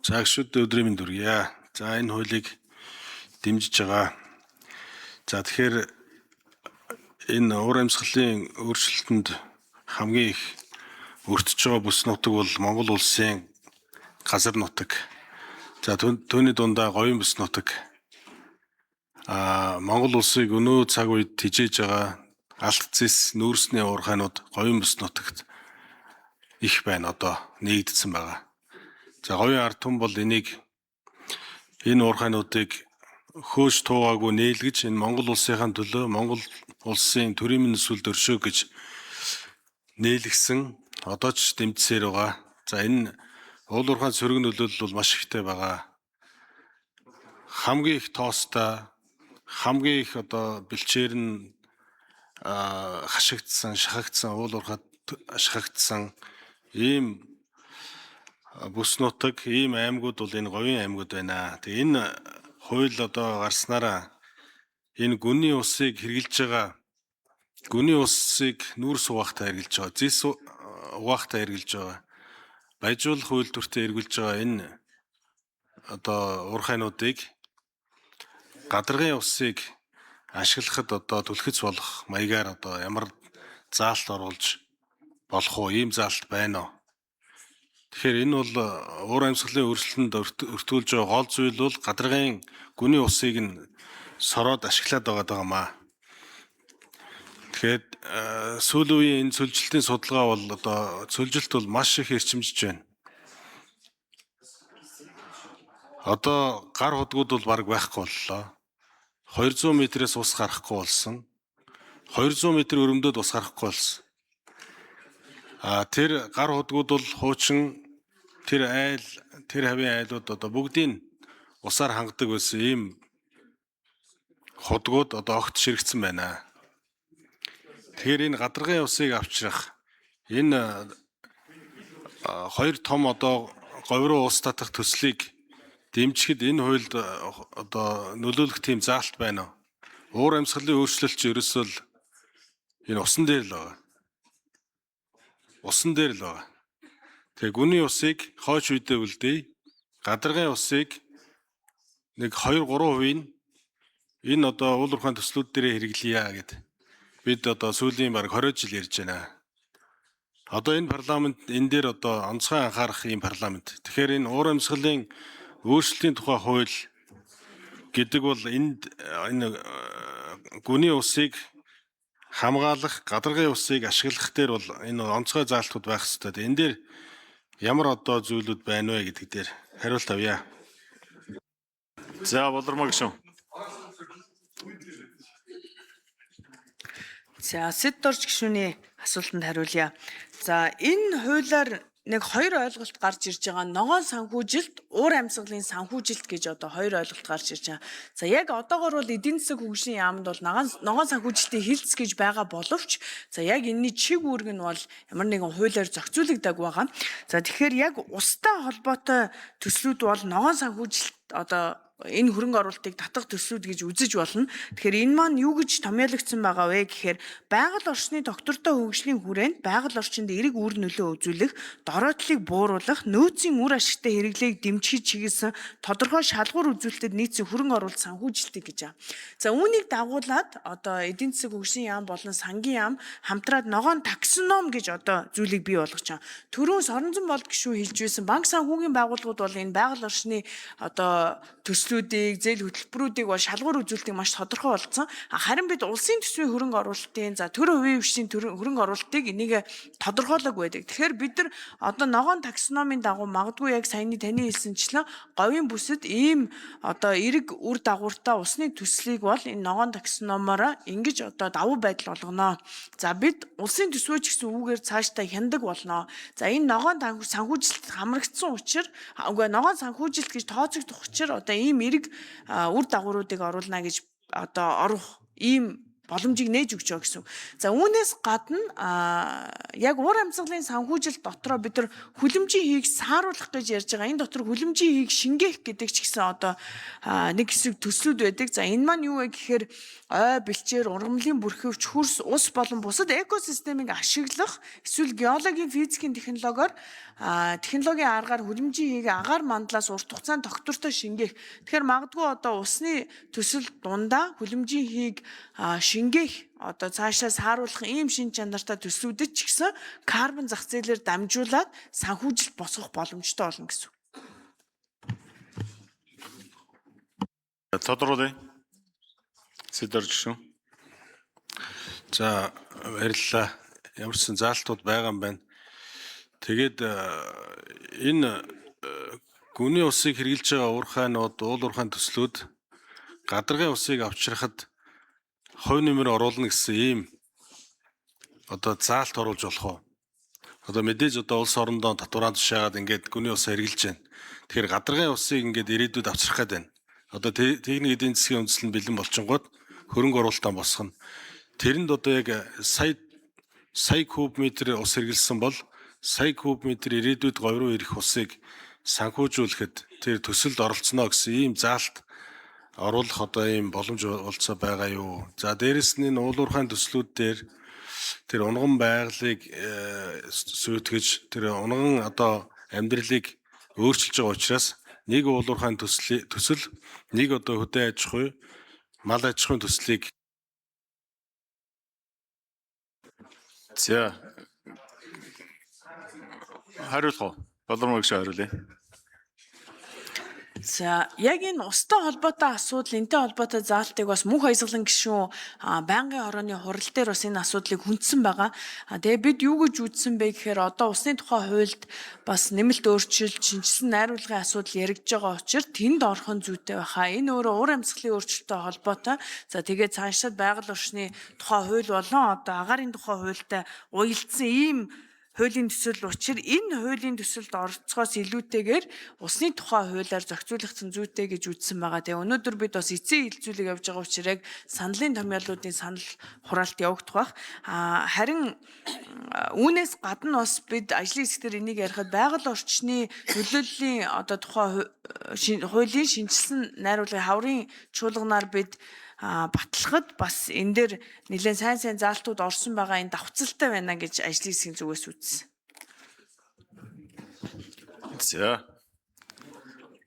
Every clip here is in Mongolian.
Цагшуд өдрийн мэнд хүргье. За энэ хуулийг дэмжиж байгаа. За тэгэхээр энэ уур амьсгалын өөрчлөлтөнд хамгийн их өртөж байгаа бүс нутаг бол Монгол улсын газар нутаг. За түүний дундаа говийн бүс нутаг. Монгол улсыг өнөө цаг үед тижээж байгаа алт зэс нүүрсний уурхайнууд говийн бүс нутагт их байна, одоо нэгдсэн байгаа. За говийн ард түмэн бол энэ уурхайнуудыг хөөж туугаагүй нээлгэж энэ Монгол улсынхаа төлөө Монгол улсын төрийн эсвэл дөршөө гэж нээлгсэн одоо ч дэмжсээр байгаа. За энэ уул уурхайн сөрөг нөлөөлөл бол маш ихтэй байгаа. Хамгийн их тоостой, хамгийн их одоо бэлчээр нь хашигдсан, шахагдсан, уул уурхайд шахагдсан ийм бүс нутаг, ийм аймагуд бол энэ говийн аймагуд байна. Тэгээ энэ хууль одоо гарснараа энэ гүний усыг хэрглэж байгаа, гүний усыг нүүрс угаахтаа хэрглэж байгаа, зис угаахтаа хэрглэж байгаа, баяжуулах үйлдвэртээ хэрглэж байгаа энэ одоо уурхайнуудыг гадаргын усыг ашиглахад одоо түлхэц болох маягаар одоо ямар заалт оруулж болох уу? Ийм заалт байна уу? Тэгэхээр энэ бол уур амьсгалын өөрчлөлтөнд өртүүлж байгаа гол зүйл бол гадаргын гүний усыг нь сороод ашиглаад байгаа маа. Тэгэхээр сүүлийн үеийн энэ цөлжилтийн судалгаа бол одоо цөлжилт бол маш их эрчимжиж байна. Одоо гар худгууд бол бараг байхгүй боллоо. 200 метрээс ус гарахгүй болсон. 200 метр өрөмдөд ус гарахгүй болсон. Тэр гар худгууд бол хуучин тэр айл, тэр хавийн айлууд одоо бүгдийг усаар хангадаг байсан ийм худгууд одоо огт ширэгдсэн байна. Тэгэхээр энэ гадаргын усыг авчрах энэ хоёр том одоо говь руу ус татах төслийг дэмжихэд энэ хуульд одоо нөлөөлөх тийм заалт байна уу? Уур амьсгалын өөрчлөлт чинь ерөөсөө энэ усан дээр л байгаа. Усан дээр л байгаа. Тэгээ гүний усыг хойч үедээ үлдээе. Гадаргын усыг нэг 2-3% энэ одоо уул уурхайн төслүүд дээр хэрэглэе гэд бид одоо сүүлийн баг 20 жил ярьж байна. Одоо энэ парламент энэ дээр одоо онцгой анхаарах ийм парламент. Тэгэхээр энэ уур амьсгалын өөрчлөлтийн тухай хууль гэдэг бол энэ гүний усыг хамгаалах, гадаргын усыг ашиглах дээр бол энэ онцгой заалтууд байх ёстой. Энэ дээр ямар одоо зүйлүүд байна вэ гэдэг дээр хариулт авъя. За болормоо гişүн. За Сэд Дорж гишүүний асуултанд хариулъя. За энэ хуулиар нэг хоёр ойлголт гарч ирж байгаа. Ногоон санхүүжилт, уур амьсгалын санхүүжилт гэж одоо хоёр ойлголт гарч ирж байгаа. За яг одоогоор бол эдийн засаг хөгжлийн яамд бол ногоон санхүүжилтийн хилцс гэж байгаа боловч за яг энэний чиг үүрэг нь бол ямар нэгэн хуулиар зохицуулагддаг байгаа. За тэгэхээр яг устай холбоотой төслүүд бол ногоон санхүүжилт одоо энэ хөрөнгө оруулалтыг татах төслүүд гэж үзэж болно. Тэгэхээр энэ маань юу гэж томьёологдсон байгаа вэ гэхээр байгаль орчны доктортой хөгжлийн хүрээнд байгаль орчинд эерэг үр нөлөө үзүүлэх, дороотлыг бууруулах, нөөцийн үр ашигтай хэрэглээг дэмжихийг чиглэсэн тодорхой шалгуур үзүүлэлтэд нийцсэн хөрөнгө оруулалт санхүүжилтийг гэж байна. За үүнийг дагуулад одоо эдийн засаг хөгжлийн яам болон сангийн яам хамтраад ногоон таксоном гэж одоо зүйлийг бий болгож байгаа. Түрүүн Соронзон болд гишүү хэлж байсан банк санхүүгийн байгууллагууд бол энэ байгаль орчны одоо төслүүдийг, зээл хөтөлбөрүүдийг бол шалгуур үзүүлэлтийг маш тодорхой болсон. Харин бид улсын төсвийн хөрөнгө оруулалтын за төр хувийн хвшийн хөрөнгө оруулалтыг энийг тодорхойлог байдаг. Тэгэхээр бид нар одоо ногоон таксономын дагуу магадгүй яг саяны таны хэлсэнчлэн говийн бүсэд ийм одоо эерэг үр дагавартай усны төслийг бол энэ ногоон таксономоор ингэж одоо давуу байдал олгоно. За бид улсын төсвөө ч гэсэн үүгээр цаашдаа хяндаг болно. За энэ ногоон санхүүжилт хамрагдсан учраас ногоон санхүүжилт гэж тооцогдох учраас одоо ийм эерэг үр дагавруудыг оруулна гэж одоо орох ийм боломжийг нээж өгч байгаа гэсэн. За үүнээс гадна яг уур амьсгалын санхүүжилт дотроо бид нар хүлэмжийн хийг сааруулах гэж ярьж байгаа. Энэ дотор хүлэмжийн хийг шингээх гэдэг ч гэсэн одоо нэг хэсэг төслүүд байдаг. За энэ маань юу вэ гэхээр ой бэлчээр, ургамлын бүрхөвч, хөрс, ус болон бусад экосистемийг ашиглах эсвэл геологийн физикийн технологиор технологийн аргаар хүлэмжийн хийг агаар мандлаас урт хугацаанд тогтвортой шингээх. Тэгэхээр магадгүй одоо усны төсөл дундаа хүлэмжийн хийг шингээх одоо цаашаа сааруулах ийм шин чанартай төслүүдэд ч гэсэн карбон зах зээлээр дамжуулаад санхүүжилт босгох боломжтой болно гэсэн. Тодруулъя. Сэдвэр гишүүн. За баярлалаа. Ямар ч сан заалтууд байгаа юм байна. Тэгээд энэ гүний усыг хэрэгжилж байгаа уурхайнууд, уул уурхайн төслүүд гадаргын усыг авчрахад хувь нэмэр оруулна гэсэн ийм одоо заалт оруулж болох уу? Одоо мэдээж одоо улс орондоо татвараа тушаагаад ингээд гүний усаа хэрэгжилж байна. Тэгэхээр гадаргын усыг ингээд ирээдүйд авчрах гээд байна. Одоо техник эдийн засгийн үндэслэл нь бэлэн болчингууд хөрөнгө оруулалтаа босгоно. Тэрэнд одоо яг сая куб метр ус хэрэгэлсэн бол сая куб метр ирээдүйд говь руу ирэх усыг санхүүжүүлэхэд тэр төсөлд оролцоно гэсэн ийм заалт оруулах одоо ийм боломж олцоо байгаа юу. За дээрэс нь энэ уул уурхайн төслүүд дээр тэр унган байгалыг сүйтгэж тэр унган одоо амьдралыг өөрчилж байгаа учраас нэг уул уурхайн төсөл нэг одоо хөдөө аж ахуй, мал аж ахуйн төслийг За хариулах уу? Болормог шиг хариулъя. За яг энэ устай холбоотой асуудал, энтэй холбоотой заалтыг бас мөнх баясгалан гишүүн байнгын хорооны хурал дээр бас энэ асуудлыг хүндсэн байгаа. Тэгээ бид юу гэж үзсэн бэ гэхээр одоо усны тухай хуульд бас нэмэлт өөрчлөлт, шинжилсэн найруулгын асуудал яригдж байгаа учраас тэнд орох нь зүйтэй байхаа. Энэ өөрөө уур амьсгалын өөрчлөлттэй холбоотой. За тэгээд цаашдаа байгаль орчны тухай хууль болон одоо агаарын тухай хуультай уялдсан ийм хуулийн төсөл учир энэ хуулийн төсөлд оролцохоос илүүтэйгээр усны тухай хуулиар зохицуулагдсан зүйтэй гэж үзсэн байгаа. Тэгээ өнөөдөр бид бас эцсийн хилцүүлэг явж байгаа учраас яг саналын томьёолуудын санал хураалт явагдах бах. Харин үүнээс гадна бас бид ажлын хэсгээр энийг ярихад байгаль орчны нөлөөллийн одоо тухай хуулийн шинжилсэн найруулгын хаврын чуулганаар бид батлахад бас энэ дээр нэлээд сайн заалтууд орсон байгаа энэ давхцалтай байна гэж ажлын хэсгийн зүгээс үзсэн. За.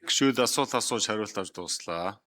Гишүүд асуулт асууж хариулт авч дуслаа.